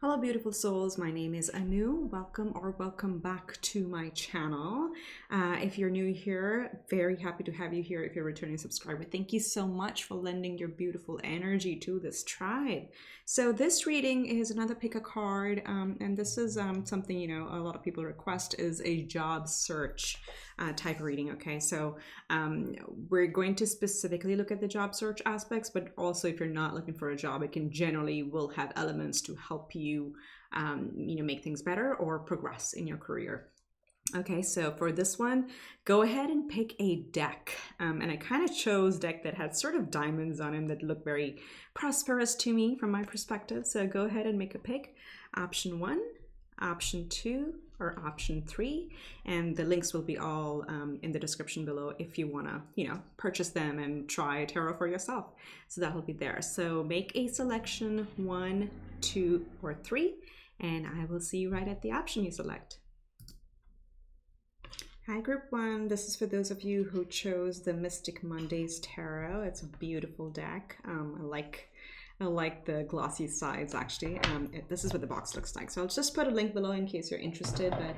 Hello beautiful souls, my name is Anu. Welcome back to my channel. If you're new here, very happy to have you here. If you're a returning subscriber, thank you so much for lending your beautiful energy to this tribe. So this reading is another pick a card, and this is something a lot of people request is a job search type reading. Okay, so we're going to specifically look at the job search aspects, but also if you're not looking for a job, it can generally will have elements to help you make things better or progress in your career. Okay, so for this one, go ahead and pick a deck. And I kind of chose a deck that had sort of diamonds on them that look very prosperous to me from my perspective. So go ahead and make a pick. Option 1, option 2, or option 3. And the links will be all in the description below if you want to, purchase them and try tarot for yourself. So that will be there. So make a selection 1, 2, or 3. And I will see you right at the option you select. Hi group 1, this is for those of you who chose the Mystic Mondays Tarot. It's a beautiful deck. I like the glossy sides actually. This is what the box looks like. So I'll just put a link below in case you're interested, but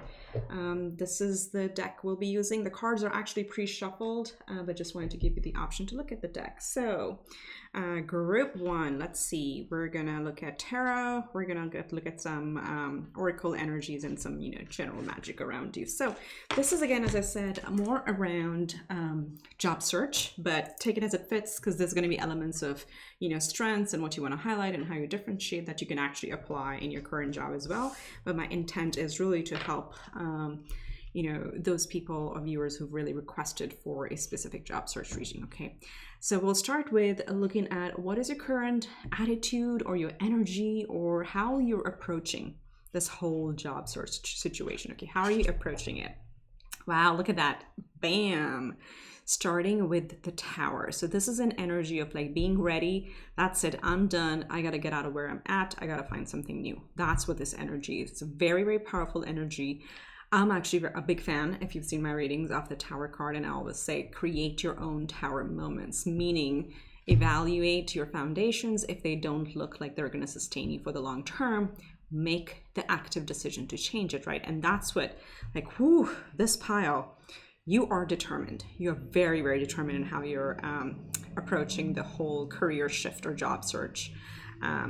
this is the deck we'll be using. The cards are actually pre-shuffled, but just wanted to give you the option to look at the deck. So group 1, let's see. We're gonna look at tarot. We're gonna look at some oracle energies and some general magic around you. So this is, again, as I said, more around job search, but take it as it fits, because there's going to be elements of strengths and what you want to highlight and how you differentiate that you can actually apply in your current job as well. But my intent is really to help those people or viewers who've really requested for a specific job search reading. Okay, so we'll start with looking at what is your current attitude or your energy or how you're approaching this whole job search situation. Okay, how are you approaching it? Wow, look at that. Bam. Starting with the Tower. So this is an energy of like being ready. That's it. I'm done. I got to get out of where I'm at. I got to find something new. That's what this energy is. It's a very, very powerful energy. I'm actually a big fan, if you've seen my readings, of the Tower card. And I always say, create your own Tower moments, meaning evaluate your foundations. If they don't look like they're going to sustain you for the long term, make the active decision to change it, right? And that's what, like, whoo, this pile, you are determined. You're very, very determined in how you're approaching the whole career shift or job search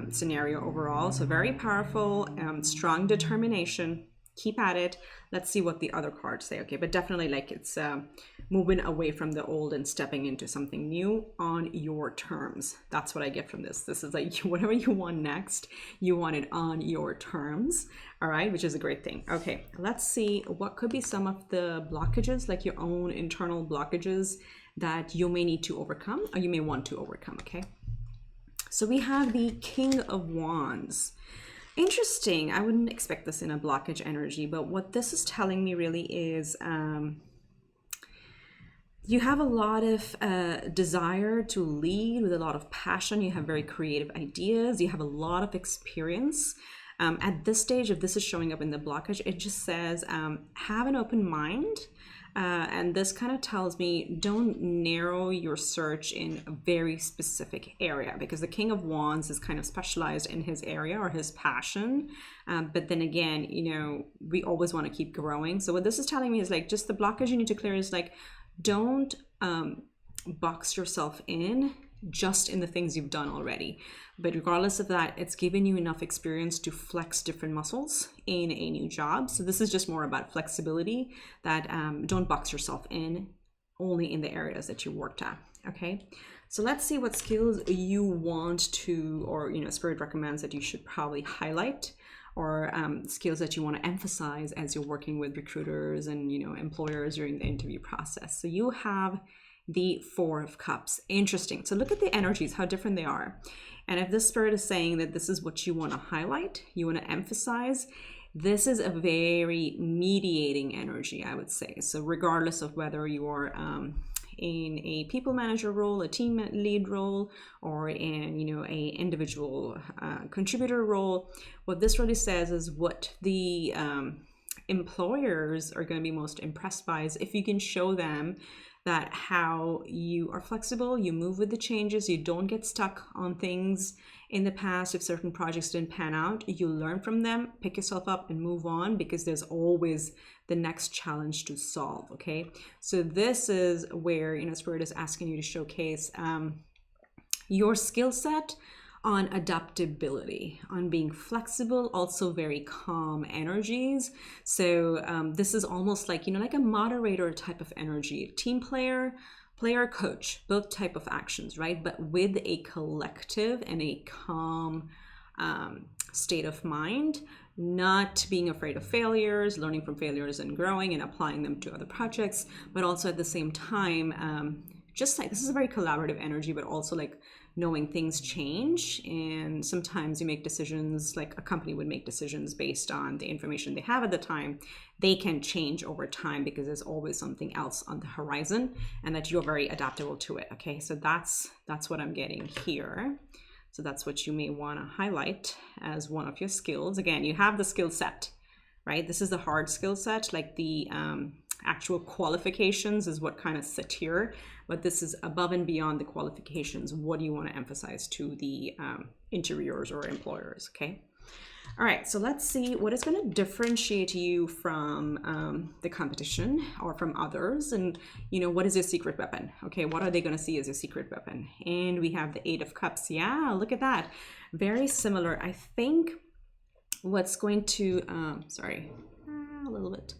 scenario overall. So very powerful, strong determination. Keep at it. Let's see what the other cards say. Okay, but definitely like it's moving away from the old and stepping into something new on your terms. That's what I get from this. This is like whatever you want next, you want it on your terms. All right, which is a great thing. Okay, let's see what could be some of the blockages, like your own internal blockages that you may need to overcome or you may want to overcome. Okay, so we have the King of Wands. Interesting. I wouldn't expect this in a blockage energy, but what this is telling me really is you have a lot of desire to lead with a lot of passion. You have very creative ideas. You have a lot of experience. At this stage, if this is showing up in the blockage, it just says have an open mind. And this kind of tells me don't narrow your search in a very specific area, because the King of Wands is kind of specialized in his area or his passion. But then again, we always want to keep growing. So what this is telling me is like just the blockage you need to clear is like, don't box yourself in just in the things you've done already. But regardless of that, it's given you enough experience to flex different muscles in a new job. So this is just more about flexibility, that don't box yourself in only in the areas that you worked at. Okay, so let's see what skills you want to, or Spirit recommends that you should probably highlight, or skills that you want to emphasize as you're working with recruiters and employers during the interview process. So you have the Four of Cups. Interesting. So look at the energies, how different they are. And if this Spirit is saying that this is what you want to highlight, you want to emphasize, this is a very mediating energy, I would say. So regardless of whether you are in a people manager role, a team lead role, or in a individual contributor role, what this really says is what the employers are going to be most impressed by is if you can show them that how you are flexible, you move with the changes, you don't get stuck on things in the past, if certain projects didn't pan out, you learn from them, pick yourself up and move on, because there's always the next challenge to solve. Okay, so this is where, you know, Spirit is asking you to showcase your skill set on adaptability, on being flexible, also very calm energies. So this is almost like, you know, like a moderator type of energy, team player, coach, both type of actions, right? But with a collective and a calm state of mind, not being afraid of failures, learning from failures and growing and applying them to other projects, but also at the same time, just like, this is a very collaborative energy, but also like knowing things change, and sometimes you make decisions, like a company would make decisions based on the information they have at the time. They can change over time because there's always something else on the horizon, and that you're very adaptable to it. Okay, so that's what I'm getting here. So that's what you may want to highlight as one of your skills. Again, you have the skill set, right? This is the hard skill set, like the actual qualifications is what kind of sit here, but this is above and beyond the qualifications. What do you want to emphasize to the interviewers or employers? Okay. All right, so let's see what is going to differentiate you from the competition or from others, and, you know, what is your secret weapon? Okay, what are they going to see as your secret weapon? And we have the Eight of Cups. Yeah, look at that. Very similar. I think what's going to, a little bit.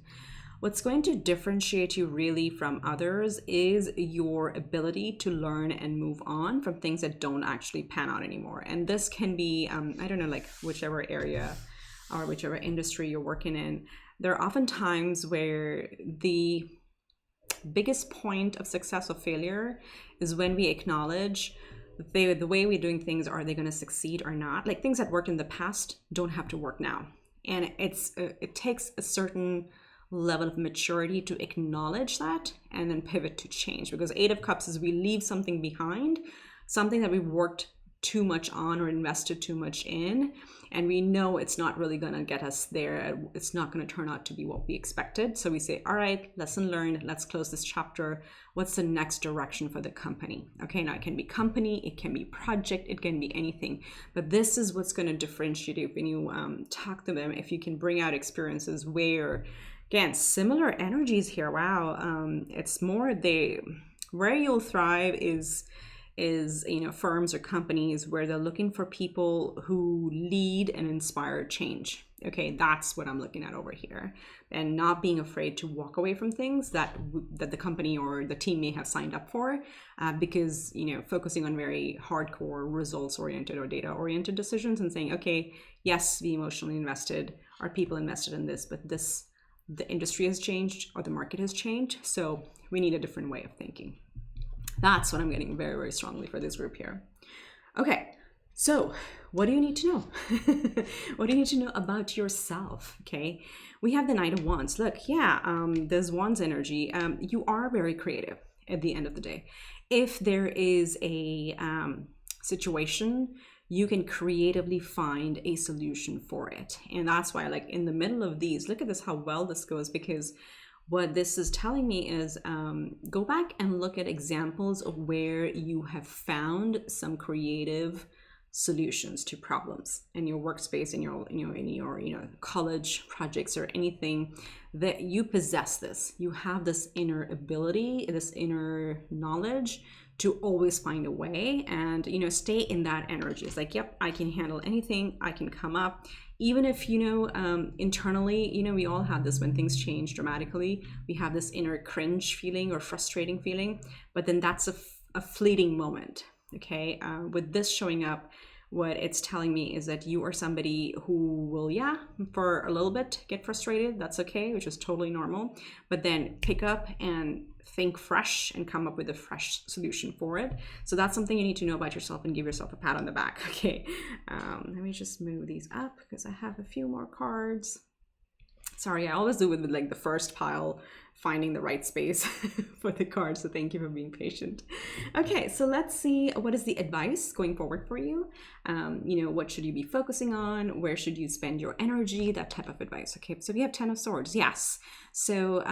What's going to differentiate you really from others is your ability to learn and move on from things that don't actually pan out anymore. And this can be, I don't know, like whichever area or whichever industry you're working in. There are often times where the biggest point of success or failure is when we acknowledge the way we're doing things, are they going to succeed or not? Like things that worked in the past don't have to work now. And it takes a certain level of maturity to acknowledge that and then pivot to change, because Eight of Cups is we leave something behind, something that we've worked too much on or invested too much in, and we know it's not really going to get us there. It's not going to turn out to be what we expected. So we say, all right, lesson learned, let's close this chapter. What's the next direction for the company? Okay, now it can be company, it can be project, it can be anything, but this is what's going to differentiate you when you talk to them. If you can bring out experiences where, again, similar energies here. Wow. It's more where you'll thrive is, you know, firms or companies where they're looking for people who lead and inspire change. Okay, that's what I'm looking at over here. And not being afraid to walk away from things that the company or the team may have signed up for, because, you know, focusing on very hardcore results oriented or data oriented decisions and saying, okay, yes, we emotionally invested, our people invested in this, but the industry has changed or the market has changed, so we need a different way of thinking. That's what I'm getting very, very strongly for this group here. Okay, so what do you need to know? What do you need to know about yourself? Okay, we have the Knight of Wands. Look, yeah, there's Wands energy. You are very creative at the end of the day. If there is a situation, you can creatively find a solution for it. And that's why, like, in the middle of these, look at this, how well this goes, because what this is telling me is go back and look at examples of where you have found some creative solutions to problems in your workspace, in your college projects or anything, that you possess this. You have this inner ability, this inner knowledge to always find a way, and, you know, stay in that energy. It's like, yep, I can handle anything, I can come up. Even if, you know, internally, you know, we all have this when things change dramatically. We have this inner cringe feeling or frustrating feeling, but then that's a fleeting moment. Okay, with this showing up, what it's telling me is that you are somebody who will, yeah, for a little bit get frustrated. That's okay, which is totally normal. But then pick up and think fresh and come up with a fresh solution for it. So that's something you need to know about yourself and give yourself a pat on the back. Okay, let me just move these up because I have a few more cards. Sorry, I always do it with like the first pile, finding the right space for the cards. So thank you for being patient. Okay, so let's see, what is the advice going forward for you? You know, what should you be focusing on? Where should you spend your energy? That type of advice. Okay, so we have 10 of Swords. Yes. So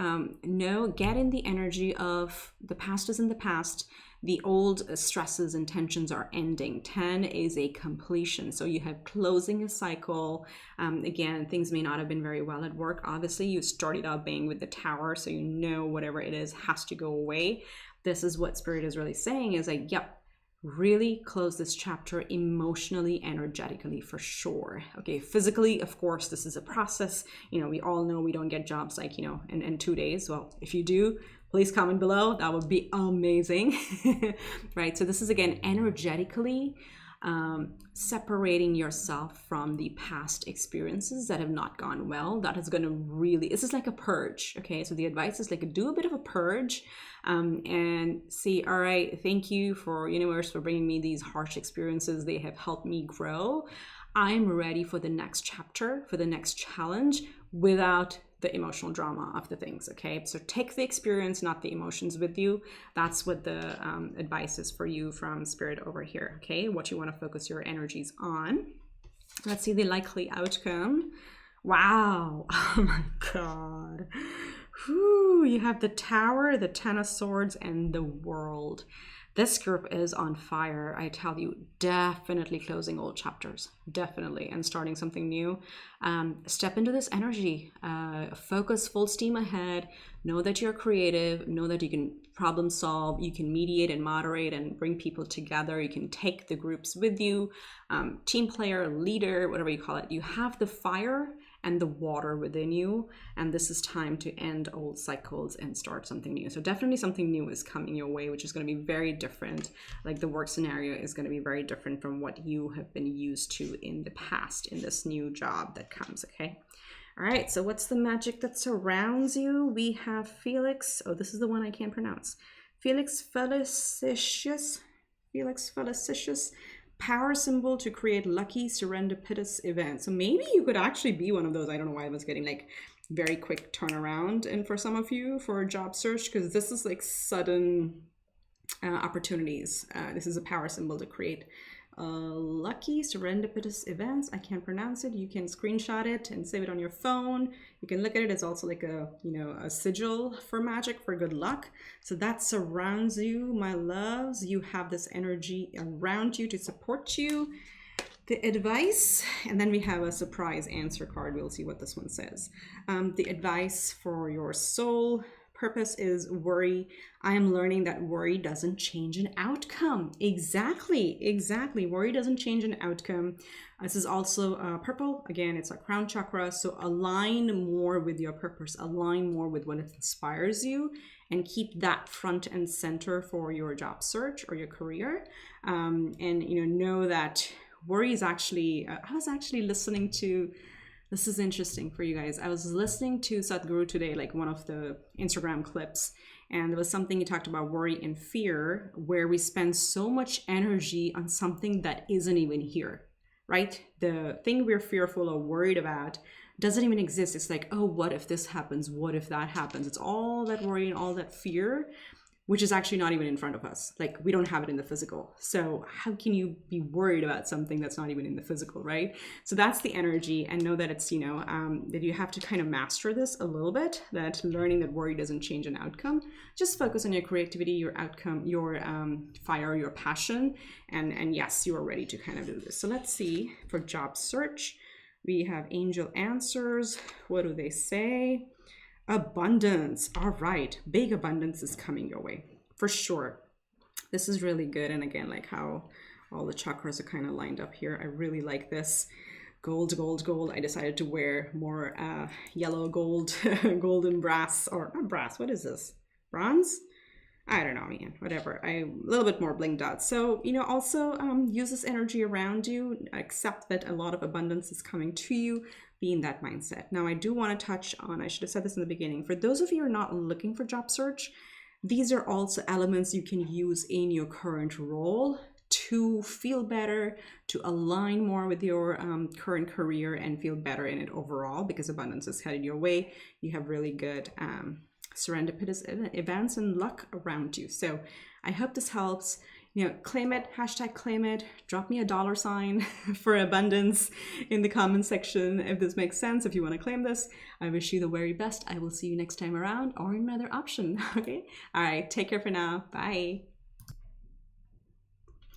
no, get in the energy of the past is in the past. The old stresses and tensions are ending. 10 is a completion. So you have closing a cycle. Again, things may not have been very well at work. Obviously, you started out being with the Tower, so you know whatever it is has to go away. This is what Spirit is really saying, is like, yep, really close this chapter emotionally, energetically, for sure. Okay, physically, of course, this is a process. You know, we all know we don't get jobs like, you know, in 2 days. Well, if you do, please comment below. That would be amazing. Right? So this is, again, energetically separating yourself from the past experiences that have not gone well. That is going to really, this is like a purge. Okay, so the advice is like, do a bit of a purge and see, all right, thank you for universe for bringing me these harsh experiences. They have helped me grow. I'm ready for the next chapter, for the next challenge, without the emotional drama of the things. Okay, so take the experience, not the emotions with you. That's what the advice is for you from Spirit over here. Okay, what you want to focus your energies on. Let's see the likely outcome. Wow, oh my god. Whew, you have the Tower, the 10 of Swords, and the World. This group is on fire, I tell you. Definitely closing old chapters, definitely, and starting something new. Step into this energy, focus full steam ahead, know that you're creative, know that you can problem solve, you can mediate and moderate and bring people together, you can take the groups with you, team player, leader, whatever you call it. You have the fire and the water within you, and this is time to end old cycles and start something new. So definitely something new is coming your way, which is going to be very different. Like the work scenario is going to be very different from what you have been used to in the past in this new job that comes. Okay, all right, so what's the magic that surrounds you? We have Felix. Oh, this is the one I can't pronounce. Felix Felicitious. Power symbol to create lucky serendipitous events. So maybe you could actually be one of those. I don't know why I was getting like very quick turnaround. And for some of you for a job search, because this is like sudden opportunities. This is a power symbol to create lucky serendipitous events. I can't pronounce it. You can screenshot it and save it on your phone. You can look at it as also like a, you know, a sigil for magic, for good luck. So that surrounds you, my loves. You have this energy around you to support you. The advice, and then we have a surprise answer card. We'll see what this one says. The advice for your soul purpose is worry. I am learning that worry doesn't change an outcome. Exactly. Worry doesn't change an outcome. This is also purple. Again, it's a crown chakra. So align more with your purpose, align more with what inspires you, and keep that front and center for your job search or your career. And know that worry is actually, I was actually listening to, this is interesting for you guys. I was listening to Sadhguru today, like one of the Instagram clips, and there was something he talked about worry and fear, where we spend so much energy on something that isn't even here, right? The thing we're fearful or worried about doesn't even exist. It's like, oh, what if this happens? What if that happens? It's all that worry and all that fear, which is actually not even in front of us. Like, we don't have it in the physical. So how can you be worried about something that's not even in the physical, right? So that's the energy, and know that it's, that you have to kind of master this a little bit, that learning that worry doesn't change an outcome. Just focus on your creativity, your outcome, your fire, your passion, and yes, you are ready to kind of do this. So let's see for job search. We have angel answers. What do they say? Abundance. All right, big abundance is coming your way for sure. This is really good. And again, like how all the chakras are kind of lined up here, I really like this. Gold. I decided to wear more yellow gold, golden brass, or not brass, what is this, bronze? I don't know, man, whatever. A little bit more blinged out. So, also use this energy around you. Accept that a lot of abundance is coming to you. Be in that mindset. Now, I do want to touch on, I should have said this in the beginning, for those of you who are not looking for job search, these are also elements you can use in your current role to feel better, to align more with your current career and feel better in it overall, because abundance is headed your way. You have really good serendipitous events and luck around you. So I hope this helps. Claim it, hashtag claim it, drop me a $sign for abundance in the comment section if this makes sense, if you want to claim this. I wish you the very best. I will see you next time around, or another option. Okay. All right. Take care for now. Bye.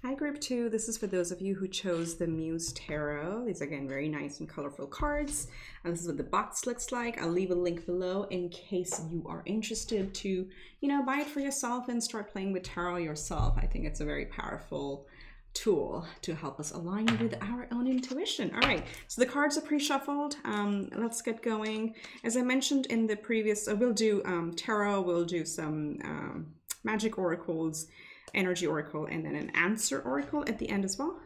Hi group 2, this is for those of you who chose the Muse Tarot. These again very nice and colorful cards, and this is what the box looks like. I'll leave a link below in case you are interested to, you know, buy it for yourself and start playing with tarot yourself. I think it's a very powerful tool to help us align with our own intuition. All right, so the cards are pre-shuffled. Let's get going. As I mentioned in the previous, we'll do tarot, we'll do some magic oracles, energy oracle, and then an answer oracle at the end as well.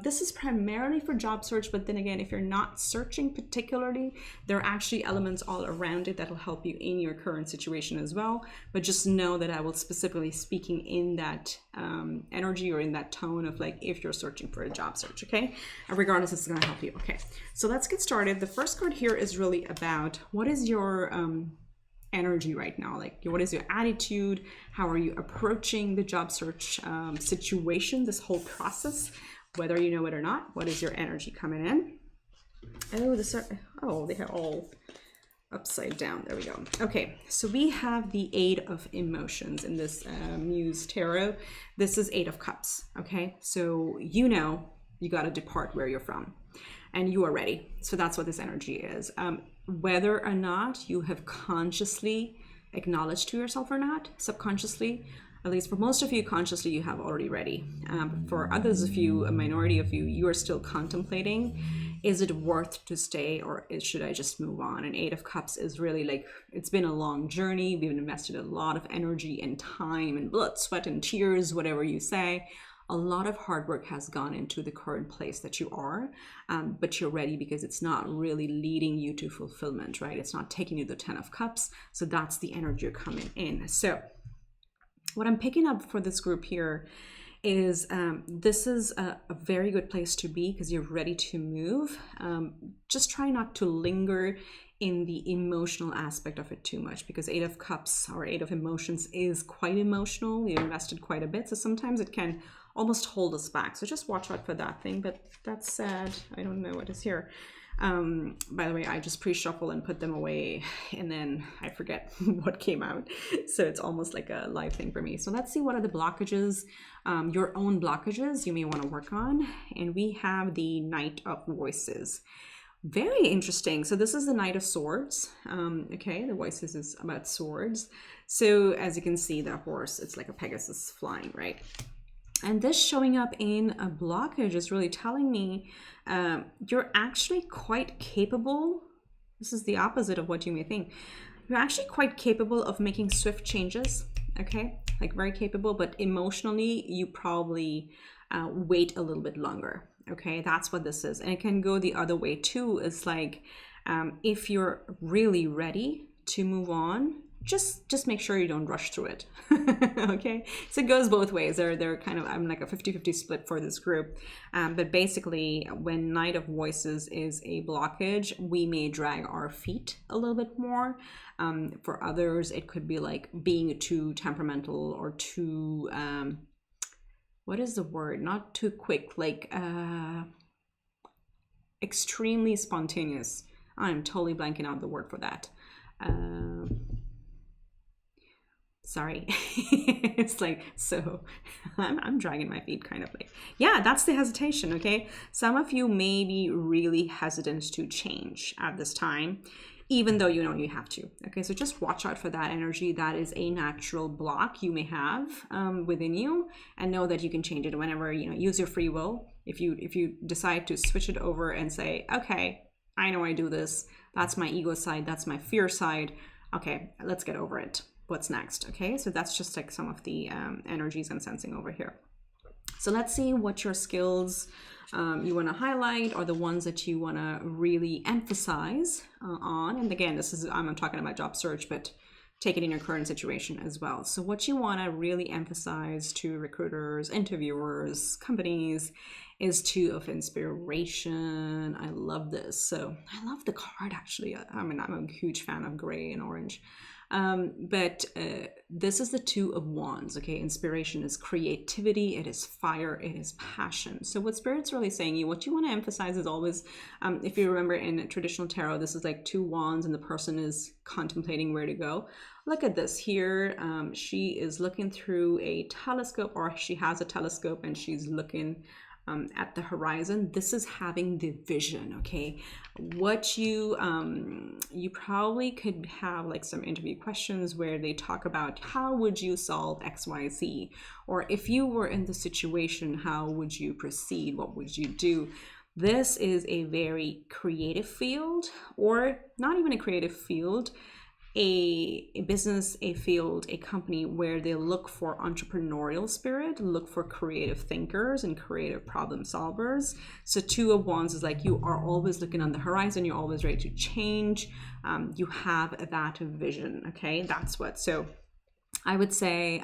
This is primarily for job search, but then again, if you're not searching particularly, there are actually elements all around it that'll help you in your current situation as well. But just know that I will specifically speaking in that energy or in that tone of like if you're searching for a job search, okay? Regardless, it's gonna help you. Okay, so let's get started. The first card here is really about what is your energy right now, like what is your attitude, how are you approaching the job search situation, this whole process, whether you know it or not. What is your energy coming in? Oh, they have all upside down. There we go. Okay, so we have the Eight of Emotions in this Muse Tarot. This is Eight of Cups. Okay, so you know you got to depart where you're from and you are ready. So that's what this energy is. Whether or not you have consciously acknowledged to yourself or not, subconsciously, at least for most of you, consciously, you have already ready. For others of you, a minority of you, you are still contemplating, is it worth to stay or should I just move on? And Eight of Cups is really like, it's been a long journey. We've invested a lot of energy and time and blood, sweat and tears, whatever you say. A lot of hard work has gone into the current place that you are, but you're ready because it's not really leading you to fulfillment, right? It's not taking you the 10 of Cups. So that's the energy you're coming in. So what I'm picking up for this group here is this is a very good place to be because you're ready to move. Just try not to linger in the emotional aspect of it too much, because Eight of Cups or Eight of Emotions is quite emotional. We've invested quite a bit, so sometimes it can almost hold us back. So just watch out for that thing. But that's sad. I don't know what is here. By the way, I just pre-shuffle and put them away, and then I forget what came out. So it's almost like a live thing for me. So let's see what are the blockages, your own blockages you may want to work on. And we have the Knight of Voices. Very interesting. So this is the Knight of Swords. Okay, the Voices is about swords. So as you can see, the horse, it's like a Pegasus flying, right? And this showing up in a blockage is really telling me you're actually quite capable. This is the opposite of what you may think. You're actually quite capable of making swift changes, okay? Like very capable, but emotionally, you probably wait a little bit longer, okay? That's what this is. And it can go the other way too. It's like if you're really ready to move on, just make sure you don't rush through it. Okay, so it goes both ways. They're kind of, I'm like a 50-50 split for this group, but basically when Knight of Voices is a blockage, we may drag our feet a little bit more. For others, it could be like being too temperamental or too what is the word, not too quick, like extremely spontaneous. I'm totally blanking out the word for that. Sorry. It's like, so I'm dragging my feet kind of like, yeah, that's the hesitation. Okay, some of you may be really hesitant to change at this time, even though you know you have to. Okay, so just watch out for that energy. That is a natural block you may have within you, and know that you can change it whenever, you know, use your free will. If you decide to switch it over and say, okay, I know I do this, that's my ego side, that's my fear side, okay, let's get over it. What's next? Okay, so that's just like some of the energies I'm sensing over here. So let's see what your skills you want to highlight, or the ones that you want to really emphasize on. And again, this is, I'm talking about job search, but take it in your current situation as well. So what you want to really emphasize to recruiters, interviewers, companies is Two of Inspiration. I love this. So I love the card actually. I mean, I'm a huge fan of gray and orange. But this is the Two of Wands, okay? Inspiration is creativity, it is fire, it is passion. So what Spirit's really saying, what you want to emphasize is always, if you remember in traditional tarot, this is like two wands and the person is contemplating where to go. Look at this here. She is looking through a telescope, or she has a telescope and she's looking at the horizon. This is having the vision, okay? What you probably could have like some interview questions where they talk about how would you solve XYZ, or if you were in the situation, how would you proceed, what would you do? This is a very creative field, or not even a creative field, a business, a field, a company where they look for entrepreneurial spirit, look for creative thinkers and creative problem solvers. So Two of Wands is like you are always looking on the horizon, you're always ready to change, you have that vision, okay? That's what, so I would say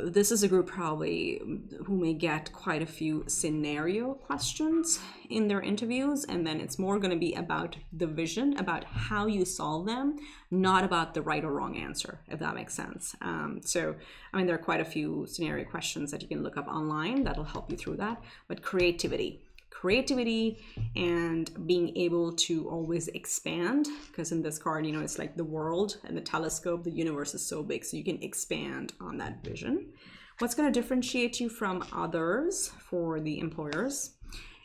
this is a group probably who may get quite a few scenario questions in their interviews, and then it's more going to be about the vision, about how you solve them, not about the right or wrong answer, if that makes sense. So, I mean, there are quite a few scenario questions that you can look up online that'll help you through that, but creativity and being able to always expand, because in this card, you know, it's like the world and the telescope, the universe is so big, so you can expand on that vision. What's going to differentiate you from others for the employers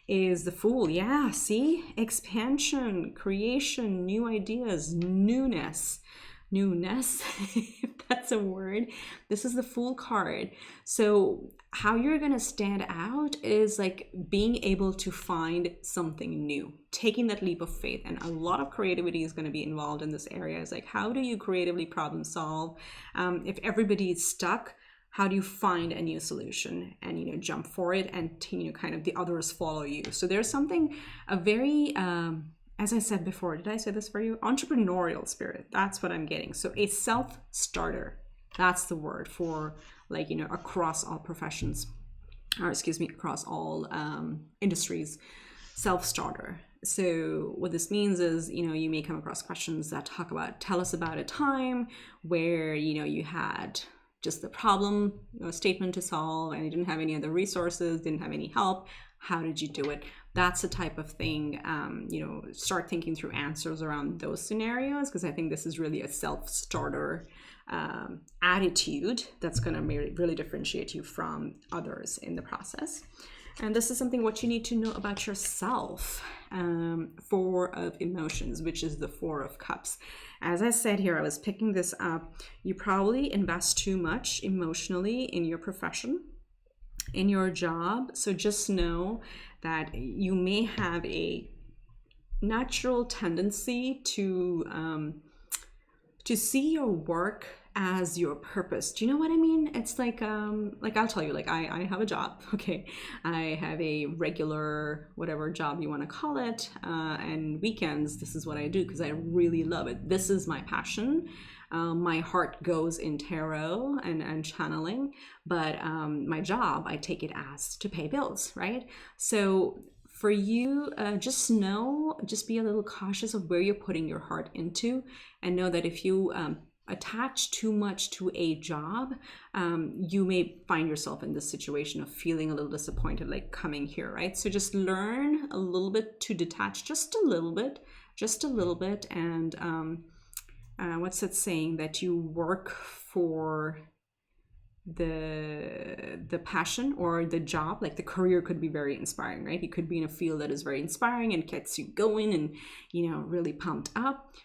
is the Fool. Yeah, see, expansion, creation, new ideas, newness, if that's a word. This is the Fool card. So how you're going to stand out is like being able to find something new, taking that leap of faith. And a lot of creativity is going to be involved in this area. It's like, how do you creatively problem solve? If everybody is stuck, how do you find a new solution and, you know, jump for it, and, you know, kind of the others follow you? So there's something, a very, as I said before, did I say this for you? Entrepreneurial spirit. That's what I'm getting. So a self-starter. That's the word for, like, you know, across all professions, or excuse me, across all industries, self-starter. So what this means is, you know, you may come across questions that talk about, tell us about a time where, you know, you had just the problem, you know, statement to solve, and you didn't have any other resources, didn't have any help. How did you do it? That's the type of thing, you know, start thinking through answers around those scenarios, because I think this is really a self-starter attitude that's going to really differentiate you from others in the process. And this is something what you need to know about yourself. Four of Emotions, which is the Four of Cups. As I said here, I was picking this up. You probably invest too much emotionally in your profession, in your job. So just know that you may have a natural tendency to see your work as your purpose. Do you know what I mean? It's like I'll tell you, like I have a job, okay? I have a regular, whatever job you want to call it, and weekends, this is what I do because I really love it. This is my passion. My heart goes in tarot and channeling, but my job, I take it as to pay bills, right? So for you, just be a little cautious of where you're putting your heart into, and know that if you attach too much to a job, you may find yourself in this situation of feeling a little disappointed, like coming here, right? So just learn a little bit to detach just a little bit, and what's it saying, that you work for the passion or the job. Like the career could be very inspiring, right? You could be in a field that is very inspiring and gets you going and, you know, really pumped up.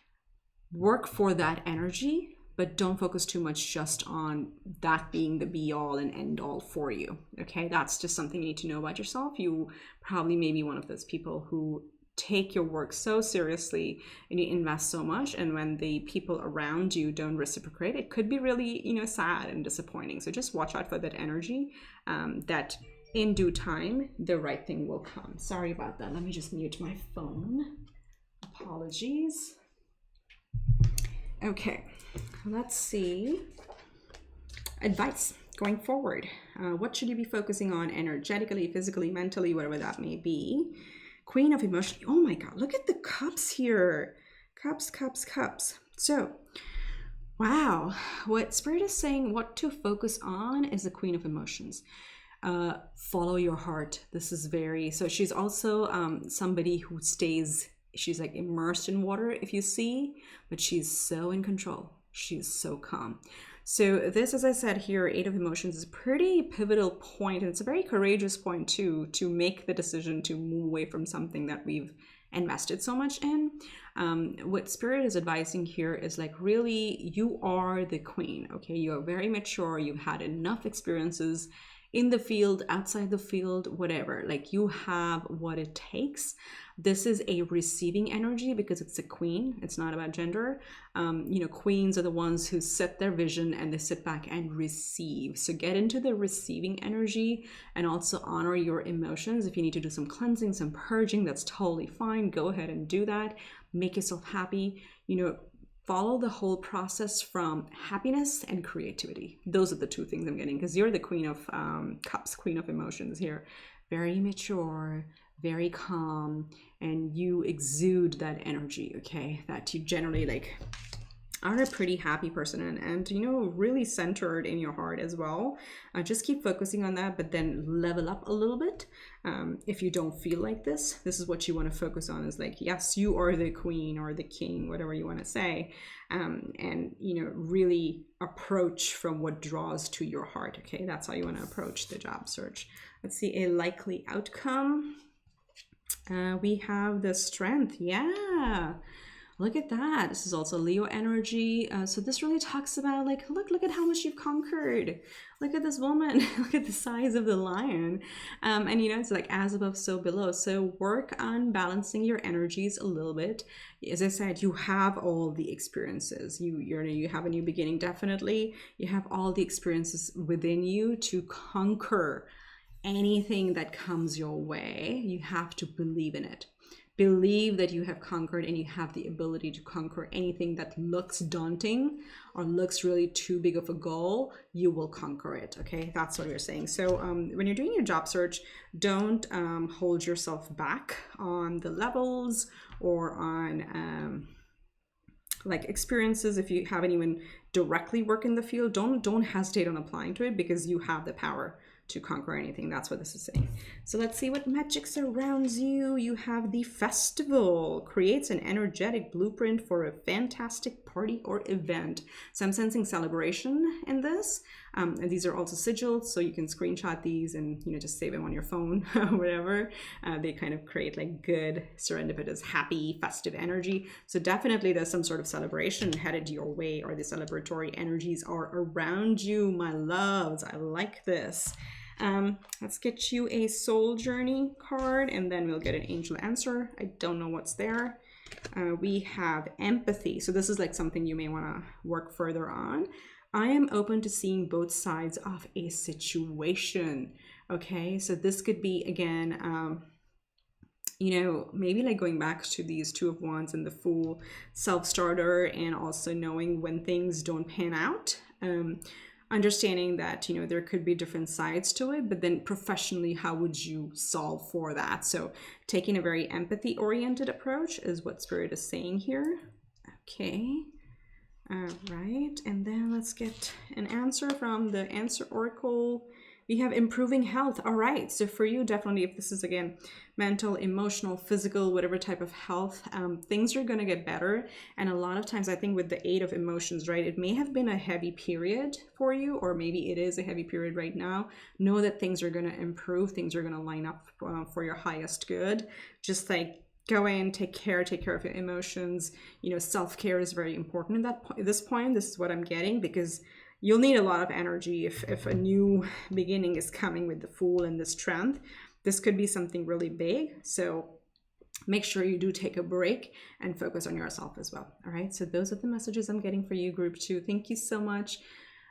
Work for that energy, but don't focus too much just on that being the be all and end all for you. Okay, that's just something you need to know about yourself. You probably may be one of those people who take your work so seriously and you invest so much, and when the people around you don't reciprocate, it could be really, you know, sad and disappointing. So just watch out for that energy, that in due time the right thing will come. Sorry about that. Let me just mute my phone. Apologies. Okay, let's see. Advice going forward. What should you be focusing on energetically, physically, mentally, whatever that may be? Queen of Emotion. Oh my God, look at the cups here. Cups. So, wow, what Spirit is saying, what to focus on is the Queen of Emotions. Follow your heart. This is very, so she's also somebody who stays, she's like immersed in water, if you see, but she's so in control. She's so calm. So this, as I said here, Eight of Emotions is a pretty pivotal point, and it's a very courageous point too, to make the decision to move away from something that we've invested so much in. What Spirit is advising here is like, really, you are the queen, okay? You are very mature, you've had enough experiences in the field, outside the field, whatever. Like, you have what it takes. This is a receiving energy because it's a queen. It's not about gender. You know, queens are the ones who set their vision and they sit back and receive. So get into the receiving energy and also honor your emotions. If you need to do some cleansing, some purging, that's totally fine. Go ahead and do that. Make yourself happy. You know, follow the whole process from happiness and creativity. Those are the two things I'm getting, because you're the Queen of Cups, Queen of Emotions here. Very mature, very calm, and you exude that energy, okay? That you generally like are a pretty happy person and you know, really centered in your heart as well. Just keep focusing on that, but then level up a little bit. If you don't feel like this is what you want to focus on, is like, yes, you are the queen or the king, whatever you want to say, and you know, really approach from what draws to your heart. Okay, that's how you want to approach the job search. Let's see a likely outcome. We have the Strength. Yeah, look at that. This is also Leo energy. So this really talks about like, look at how much you've conquered. Look at this woman. Look at the size of the lion. And you know, it's like as above, so below. So work on balancing your energies a little bit. As I said, you have all the experiences. You have a new beginning, definitely. You have all the experiences within you to conquer anything that comes your way. You have to believe in it. Believe that you have conquered, and you have the ability to conquer anything that looks daunting or looks really too big of a goal. You will conquer it. Okay, that's what we're saying. So when you're doing your job search, don't hold yourself back on the levels or on like experiences. If you haven't even directly worked in the field, don't hesitate on applying to it, because you have the power to conquer anything. That's what this is saying. So let's see what magic surrounds you. You have the Festival. Creates an energetic blueprint for a fantastic party or event. So I'm sensing celebration in this. And these are also sigils, so you can screenshot these and, you know, just save them on your phone or whatever. They kind of create like good, serendipitous, happy, festive energy. So definitely there's some sort of celebration headed your way, or the celebratory energies are around you, my loves. I like this. Let's get you a soul journey card, and then we'll get an angel answer. I don't know what's there. We have empathy. So this is like something you may want to work further on. I am open to seeing both sides of a situation. Okay, so this could be, again, you know, maybe like going back to these Two of Wands and the Fool, self-starter, and also knowing when things don't pan out. Understanding that, you know, there could be different sides to it, but then professionally, how would you solve for that? So taking a very empathy oriented approach is what Spirit is saying here. Okay. All right. And then let's get an answer from the Answer Oracle. We have improving health. All right. So for you, definitely, if this is, again, mental, emotional, physical, whatever type of health, things are going to get better. And a lot of times, I think with the Eight of Emotions, right, it may have been a heavy period for you, or maybe it is a heavy period right now. Know that things are going to improve. Things are going to line up for your highest good. Just like go in, take care of your emotions. You know, self-care is very important at this point. This is what I'm getting, because you'll need a lot of energy if a new beginning is coming with the Fool and the Strength. This could be something really big. So make sure you do take a break and focus on yourself as well. All right. So those are the messages I'm getting for you, group 2. Thank you so much.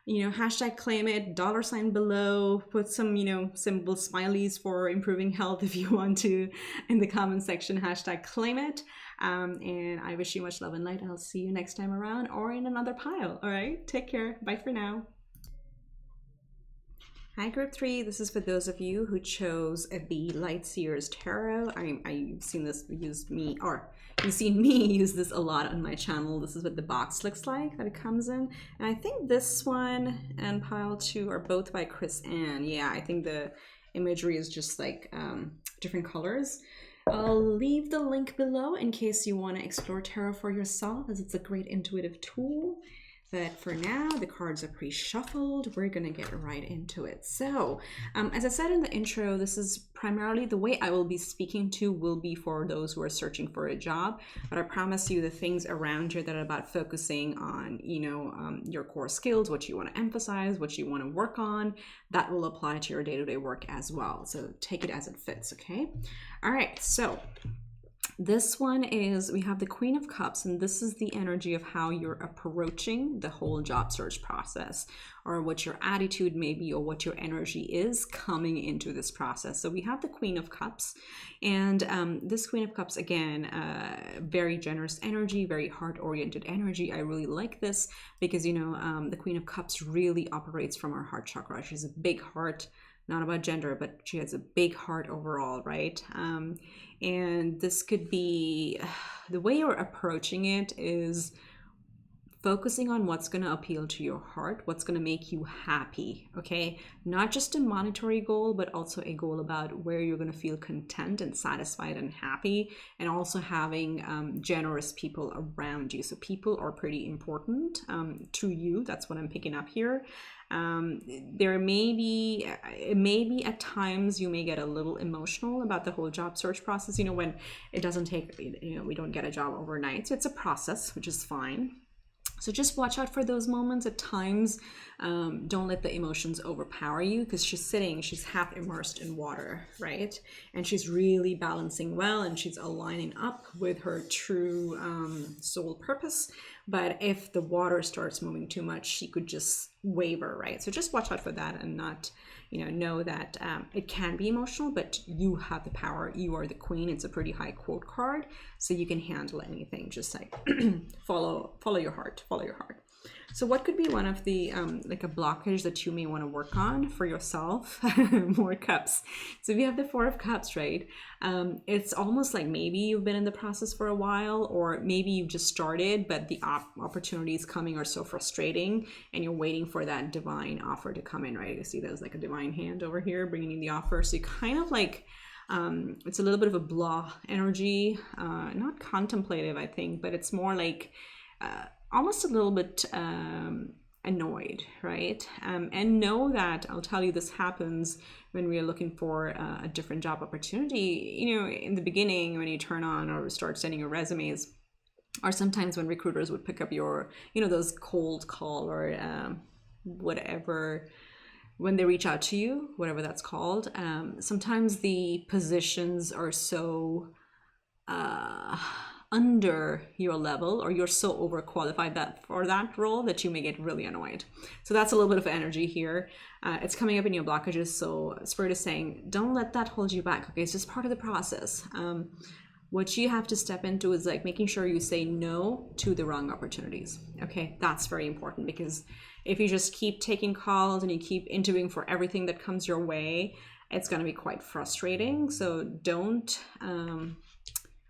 You know, hashtag claim it, $ below, put some, you know, simple smileys for improving health if you want to in the comment section, hashtag claim it. And I wish you much love and light. I'll see you next time around or in another pile. All right, take care. Bye for now. Hi, group 3. This is for those of you who chose the Light Seers Tarot. I've seen this use me, or you've seen me use this a lot on my channel. This is what the box looks like that it comes in. And I think this one and pile 2 are both by Chris Ann. Yeah, I think the imagery is just like different colors. I'll leave the link below in case you want to explore tarot for yourself, as it's a great intuitive tool. But for now, the cards are pre-shuffled. We're gonna get right into it. So, as I said in the intro, this is primarily the way I will be speaking to will be for those who are searching for a job. But I promise you the things around you that are about focusing on, your core skills, what you want to emphasize, what you want to work on, that will apply to your day-to-day work as well. So take it as it fits, okay? All right, so this one is, we have the Queen of Cups, and this is the energy of how you're approaching the whole job search process, or what your attitude may be, or what your energy is coming into this process. So we have the Queen of Cups, and this Queen of Cups, again, very generous energy, very heart-oriented energy. I really like this because, the Queen of Cups really operates from her heart chakra. She's a big heart, not about gender, but she has a big heart overall, right? And this could be, the way you're approaching it is focusing on what's going to appeal to your heart, what's going to make you happy, okay? Not just a monetary goal, but also a goal about where you're going to feel content and satisfied and happy, and also having generous people around you. So people are pretty important to you. That's what I'm picking up here. It may be at times you may get a little emotional about the whole job search process, when it doesn't take, we don't get a job overnight. So it's a process, which is fine. So just watch out for those moments. At times, don't let the emotions overpower you, because she's half immersed in water, right? And she's really balancing well, and she's aligning up with her true soul purpose. But if the water starts moving too much, she could just waver, right? So just watch out for that, and not, know that it can be emotional, but you have the power. You are the queen. It's a pretty high quote card, so you can handle anything. Just like follow your heart, follow your heart. So what could be one of the like a blockage that you may want to work on for yourself? More cups. So if you have the 4 of Cups, right? It's almost like maybe you've been in the process for a while, or maybe you've just started, but the opportunities coming are so frustrating, and you're waiting for that divine offer to come in, right? You see there's like a divine hand over here bringing in the offer. So you kind of like, it's a little bit of a blah energy, not contemplative, I think, but it's more like, almost a little bit annoyed, right? And know that, I'll tell you, this happens when we are looking for a different job opportunity. In the beginning, when you turn on or start sending your resumes, or sometimes when recruiters would pick up your, those cold call or whatever, when they reach out to you, whatever that's called, sometimes the positions are so under your level, or you're so overqualified for that role that you may get really annoyed. So that's a little bit of energy here. It's coming up in your blockages. So Spirit is saying, don't let that hold you back. Okay, it's just part of the process. What you have to step into is like making sure you say no to the wrong opportunities. Okay, that's very important, because if you just keep taking calls and you keep interviewing for everything that comes your way, it's going to be quite frustrating. So don't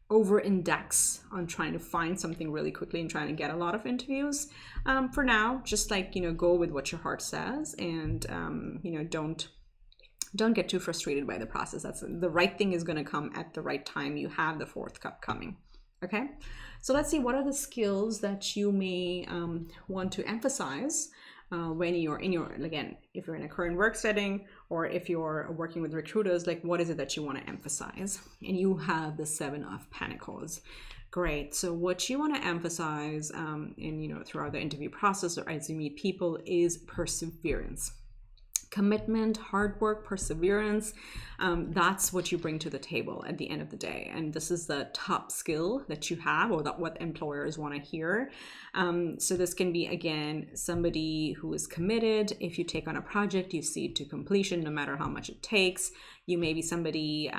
over-index on trying to find something really quickly and trying to get a lot of interviews. For now, just like, go with what your heart says, and don't get too frustrated by the process. That's the right thing is going to come at the right time. You have the 4th cup coming. Okay, so let's see, what are the skills that you may want to emphasize when you're in your, again, if you're in a current work setting, or if you're working with recruiters, like what is it that you want to emphasize? And you have the 7 of Pentacles. Great. So what you want to emphasize throughout the interview process, or as you meet people, is perseverance. Commitment, hard work, perseverance. That's what you bring to the table at the end of the day. And this is the top skill that you have, or that what employers want to hear. So this can be, again, somebody who is committed. If you take on a project, you see it to completion, no matter how much it takes. You may be somebody,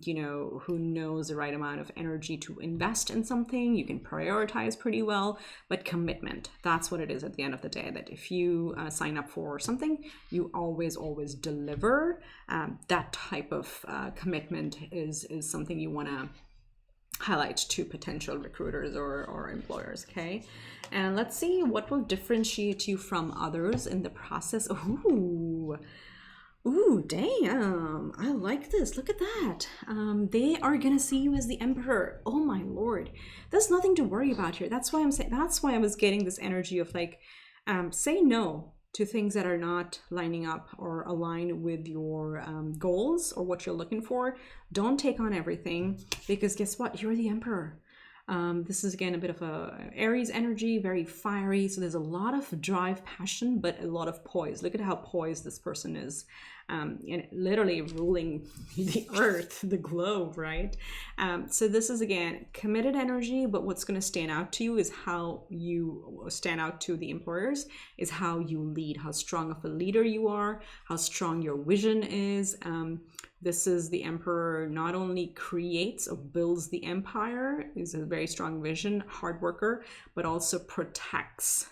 you know, who knows the right amount of energy to invest in something. You can prioritize pretty well, but commitment, that's what it is at the end of the day, that if you sign up for something, you always deliver. That type of commitment is something you want to highlight to potential recruiters or employers. Okay, and let's see what will differentiate you from others in the process. Ooh, damn, I like this. Look at that. They are gonna see you as the emperor. Oh my lord, there's nothing to worry about here. That's why I'm saying, that's why I was getting this energy of like, say no to things that are not lining up or align with your goals or what you're looking for. Don't take on everything, because guess what? You're the emperor. This is again a bit of a Aries energy, very fiery. So there's a lot of drive, passion, but a lot of poise. Look at how poised this person is, and literally ruling the earth, the globe, right? So this is again committed energy, but what's going to stand out to you is how you stand out to the employers is how you lead, how strong of a leader you are, how strong your vision is. This is the emperor not only creates or builds the empire, is a very strong vision, hard worker, but also protects,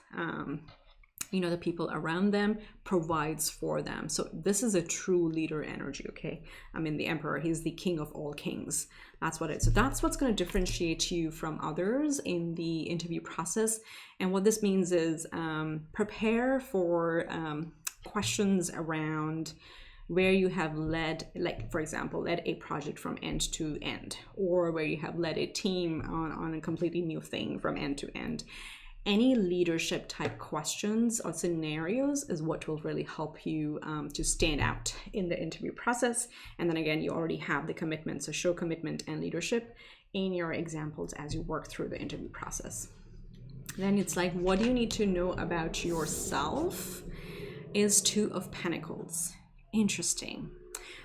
you know, the people around them, provides for them. So this is a true leader energy, okay? I mean, the emperor, he's the king of all kings. That's what it is. So that's what's going to differentiate you from others in the interview process. And what this means is prepare for questions around where you have led, like for example, led a project from end to end, or where you have led a team on a completely new thing from end to end. Any leadership type questions or scenarios is what will really help you to stand out in the interview process. And then again, you already have the commitment, so show commitment and leadership in your examples as you work through the interview process. Then it's like, what do you need to know about yourself? Is Two of Pentacles. Interesting.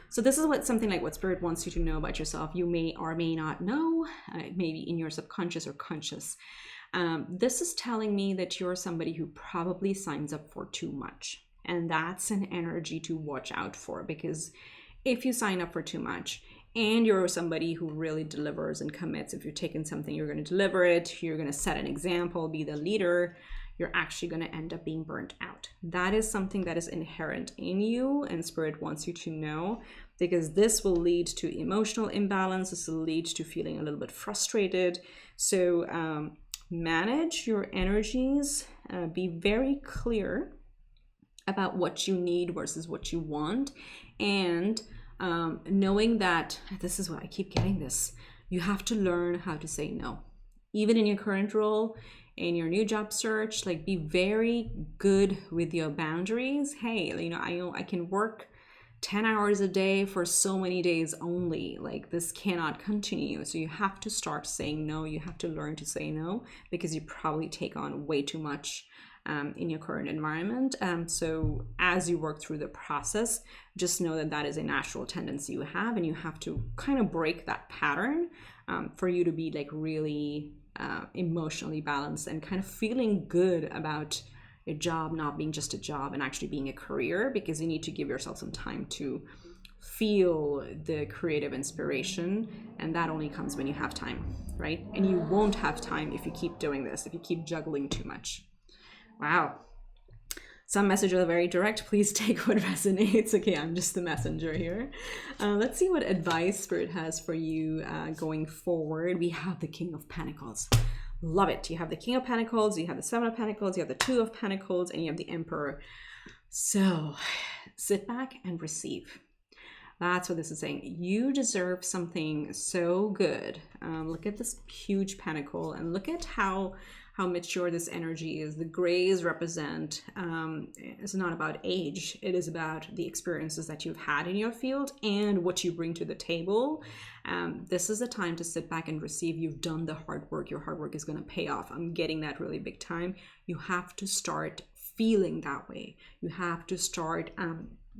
So this is what something like what Spirit wants you to know about yourself. You may or may not know, maybe in your subconscious or conscious. This is telling me that you're somebody who probably signs up for too much. And that's an energy to watch out for, because if you sign up for too much and you're somebody who really delivers and commits, if you're taking something, you're going to deliver it, you're going to set an example, be the leader, you're actually going to end up being burnt out. That is something that is inherent in you, and Spirit wants you to know, because this will lead to emotional imbalance. This will lead to feeling a little bit frustrated. So manage your energies, be very clear about what you need versus what you want, and knowing that, this is what I keep getting this, you have to learn how to say no. Even in your current role, in your new job search, like be very good with your boundaries. Hey, you know I can work 10 hours a day for so many days only. Like this cannot continue. So you have to start saying no. You have to learn to say no, because you probably take on way too much in your current environment. So as you work through the process, just know that that is a natural tendency you have, and you have to kind of break that pattern for you to be like really emotionally balanced and kind of feeling good about a job not being just a job and actually being a career, because you need to give yourself some time to feel the creative inspiration, and that only comes when you have time, right? And you won't have time if you keep doing this, if you keep juggling too much. Wow. Some messages are very direct. Please take what resonates. Okay, I'm just the messenger here. Let's see what advice Spirit has for you going forward. We have the King of Pentacles. Love it. You have the King of Pentacles, you have the Seven of Pentacles, you have the Two of Pentacles, and you have the Emperor. So sit back and receive. That's what this is saying. You deserve something so good. Look at this huge pentacle, and look at how mature this energy is. The grays represent, it's not about age. It is about the experiences that you've had in your field and what you bring to the table. This is a time to sit back and receive. You've done the hard work. Your hard work is going to pay off. I'm getting that really big time. You have to start feeling that way. You have to start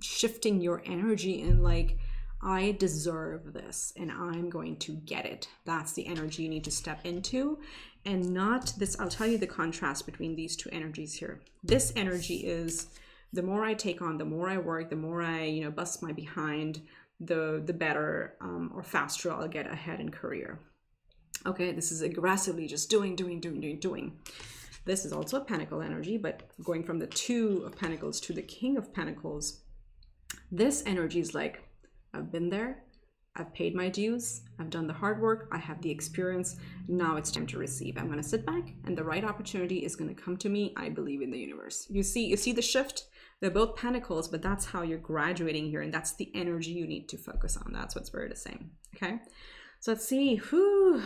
shifting your energy in like, I deserve this and I'm going to get it. That's the energy you need to step into, and not this. I'll tell you the contrast between these two energies here. This energy is, the more I take on, the more I work, the more I, bust my behind, the better or faster I'll get ahead in career. Okay, this is aggressively just doing. This is also a Pentacle energy, but going from the Two of Pentacles to the King of Pentacles, this energy is like, I've been there, I've paid my dues, I've done the hard work, I have the experience, now it's time to receive. I'm going to sit back and the right opportunity is going to come to me. I believe in the universe. You see the shift? They're both Pentacles, but that's how you're graduating here, and that's the energy you need to focus on. That's what Spirit is saying. Okay, so let's see. Whew.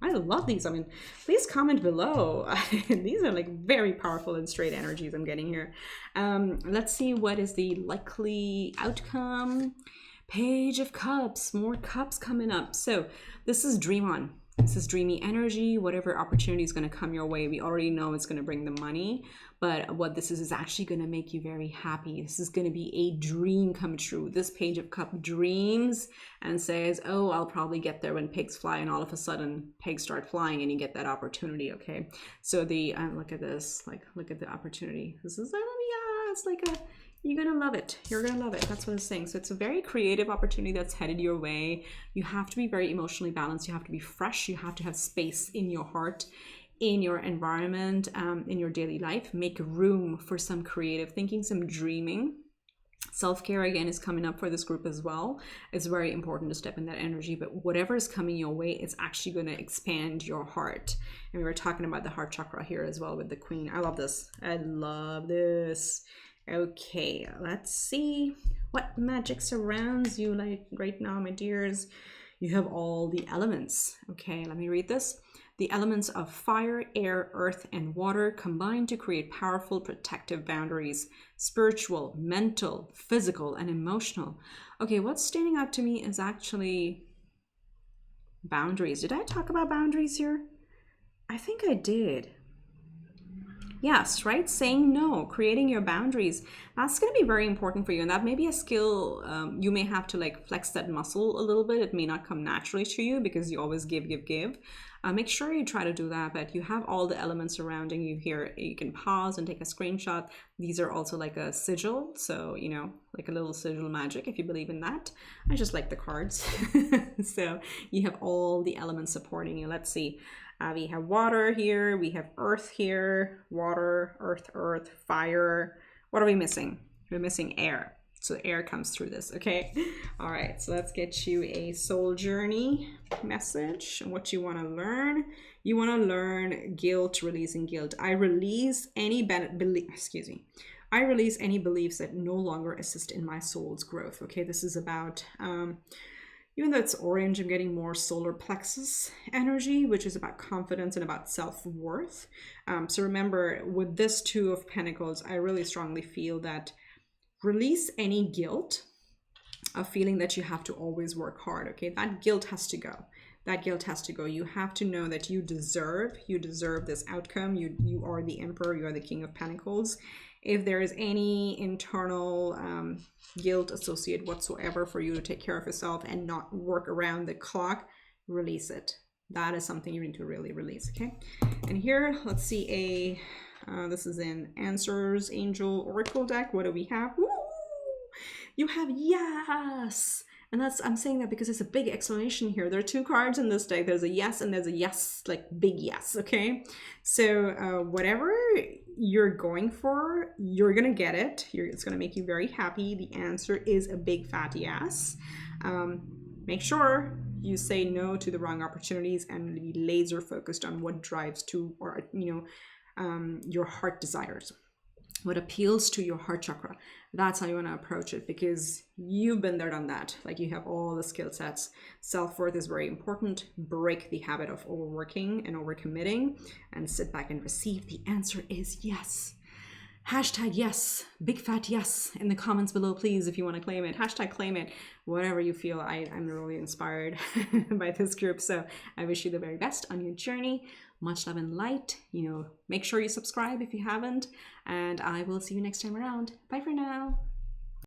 I love these. I mean, please comment below. These are like very powerful and straight energies I'm getting here. Let's see, what is the likely outcome? Page of Cups, more cups coming up. So this is dream on. This is dreamy energy. Whatever opportunity is going to come your way, we already know it's going to bring the money. But what this is actually going to make you very happy. This is going to be a dream come true. This Page of Cup dreams and says, oh, I'll probably get there when pigs fly. And all of a sudden, pigs start flying and you get that opportunity, okay? So the, look at this, like, look at the opportunity. This is, it's like a, you're going to love it. You're going to love it. That's what it's saying. So it's a very creative opportunity that's headed your way. You have to be very emotionally balanced. You have to be fresh. You have to have space in your heart, in your environment, in your daily life. Make room for some creative thinking, some dreaming. Self-care again is coming up for this group as well. It's very important to step in that energy, but whatever is coming your way, it's actually going to expand your heart. And we were talking about the heart chakra here as well with the Queen. I love this. I love this. Okay, let's see what magic surrounds you like right now, my dears. You have all the elements. Okay, let me read this. The elements of fire, air, earth, and water combine to create powerful protective boundaries, spiritual, mental, physical, and emotional. Okay, what's standing out to me is actually boundaries. Did I talk about boundaries here? I think I did. Yes, right? Saying no, creating your boundaries. That's going to be very important for you. And that may be a skill you may have to like flex that muscle a little bit. It may not come naturally to you because you always give. Make sure you try to do that, but you have all the elements surrounding you here. You can pause and take a screenshot. These are also like a sigil. So, you know, like a little sigil magic, if you believe in that. I just like the cards. So you have all the elements supporting you. Let's see. We have water here, we have earth here, water, earth, fire. What are we missing? We're missing air. So air comes through this, okay? All right, so let's get you a soul journey message and what you want to learn. You want to learn guilt, releasing guilt. I release any I release any beliefs that no longer assist in my soul's growth, okay? This is about even though it's orange, I'm getting more solar plexus energy, which is about confidence and about self-worth. So remember, with this Two of Pentacles, I really strongly feel that release any guilt of feeling that you have to always work hard, okay? That guilt has to go. That guilt has to go. You have to know that you deserve this outcome. You are the Emperor, you are the King of Pentacles. If there is any internal guilt associated whatsoever for you to take care of yourself and not work around the clock, release it. That is something you need to really release, okay? And here, let's see this is an Answers Angel Oracle deck. What do we have? Woo! You have yes! And I'm saying that because it's a big explanation here. There are two cards in this deck. There's a yes and there's a yes, like big yes, okay? So whatever you're going for, you're gonna get it. It's gonna make you very happy. The answer is a big fat yes. Make sure you say no to the wrong opportunities and be laser focused on what drives to, or your heart desires, what appeals to your heart chakra. That's how you want to approach it, because you've been there, done that. Like, you have all the skill sets. Self-worth is very important. Break the habit of overworking and overcommitting and sit back and receive. The answer is yes. Hashtag yes, big fat yes in the comments below, please, if you want to claim it. Hashtag claim it, whatever you feel. I'm really inspired by this group. So I wish you the very best on your journey. Much love and light. Make sure you subscribe if you haven't. And I will see you next time around. Bye for now.